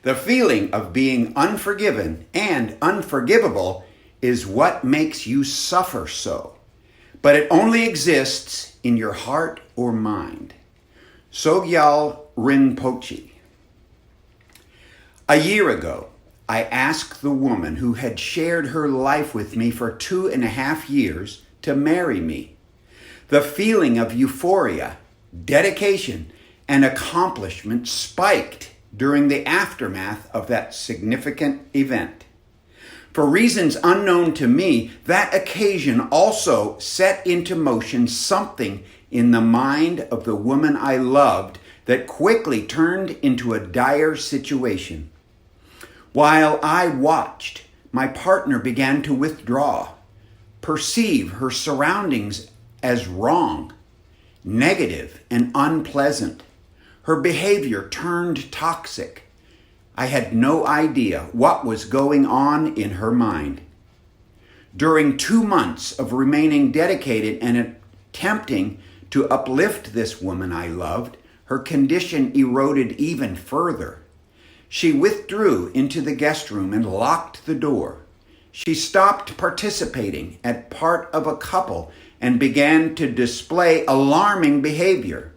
The feeling of being unforgiven and unforgivable is what makes you suffer so, but it only exists in your heart or mind. Sogyal Rinpoche. A year ago, I asked the woman who had shared her life with me for 2.5 years to marry me. The feeling of euphoria, dedication, and accomplishment spiked during the aftermath of that significant event. For reasons unknown to me, that occasion also set into motion something in the mind of the woman I loved that quickly turned into a dire situation. While I watched, my partner began to withdraw, perceive her surroundings as wrong, negative, and unpleasant. Her behavior turned toxic. I had no idea what was going on in her mind. During 2 months of remaining dedicated and attempting to uplift this woman I loved, her condition eroded even further. She withdrew into the guest room and locked the door. She stopped participating as part of a couple and began to display alarming behavior.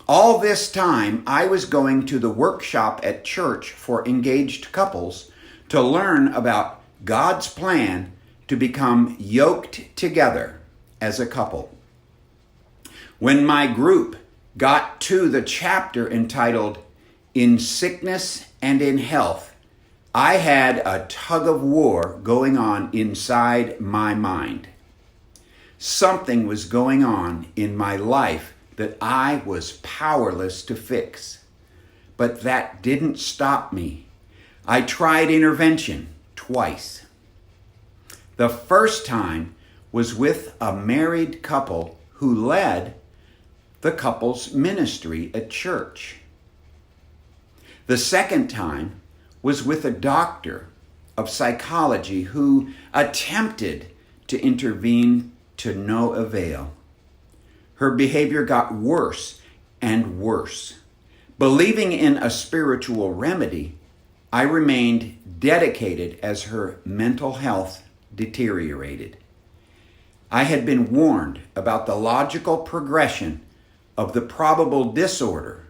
All this time, I was going to the workshop at church for engaged couples to learn about God's plan to become yoked together as a couple. When my group got to the chapter entitled In Sickness and in Health, I had a tug of war going on inside my mind. Something was going on in my life that I was powerless to fix. But that didn't stop me. I tried intervention twice. The first time was with a married couple who led the couple's ministry at church. The second time was with a doctor of psychology who attempted to intervene to no avail. Her behavior got worse and worse. Believing in a spiritual remedy, I remained dedicated as her mental health deteriorated. I had been warned about the logical progression of the probable disorder.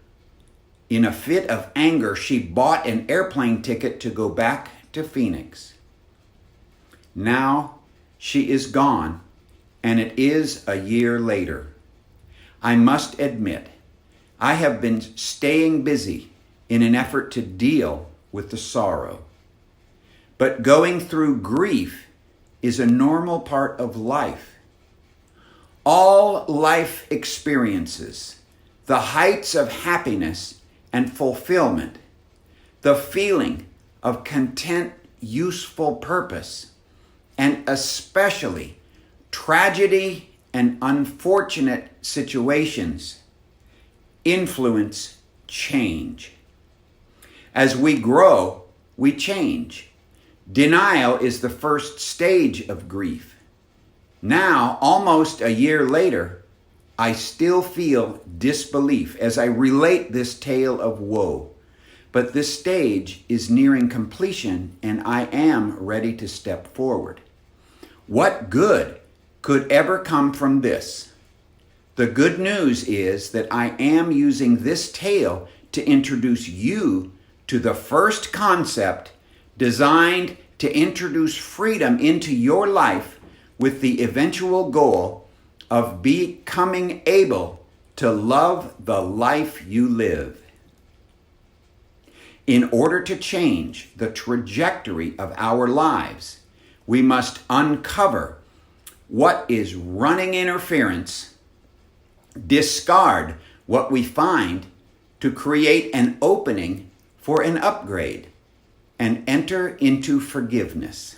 In a fit of anger, she bought an airplane ticket to go back to Phoenix. Now she is gone, and it is a year later. I must admit, I have been staying busy in an effort to deal with the sorrow. But going through grief is a normal part of life. All life experiences, the heights of happiness and fulfillment, the feeling of content, useful purpose, and especially tragedy and unfortunate situations influence change. As we grow, we change. Denial is the first stage of grief. Now, almost a year later, I still feel disbelief as I relate this tale of woe. But this stage is nearing completion, and I am ready to step forward. What good could ever come from this? The good news is that I am using this tale to introduce you to the first concept designed to introduce freedom into your life with the eventual goal of becoming able to love the life you live. In order to change the trajectory of our lives, we must uncover what is running interference, discard what we find to create an opening for an upgrade, and enter into forgiveness.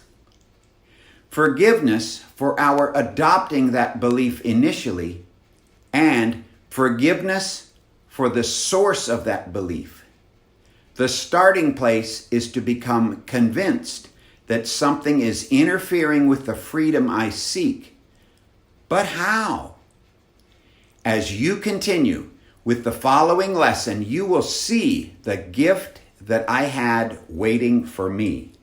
Forgiveness for our adopting that belief initially, and forgiveness for the source of that belief. The starting place is to become convinced that something is interfering with the freedom I seek. But how? As you continue with the following lesson, you will see the gift that I had waiting for me.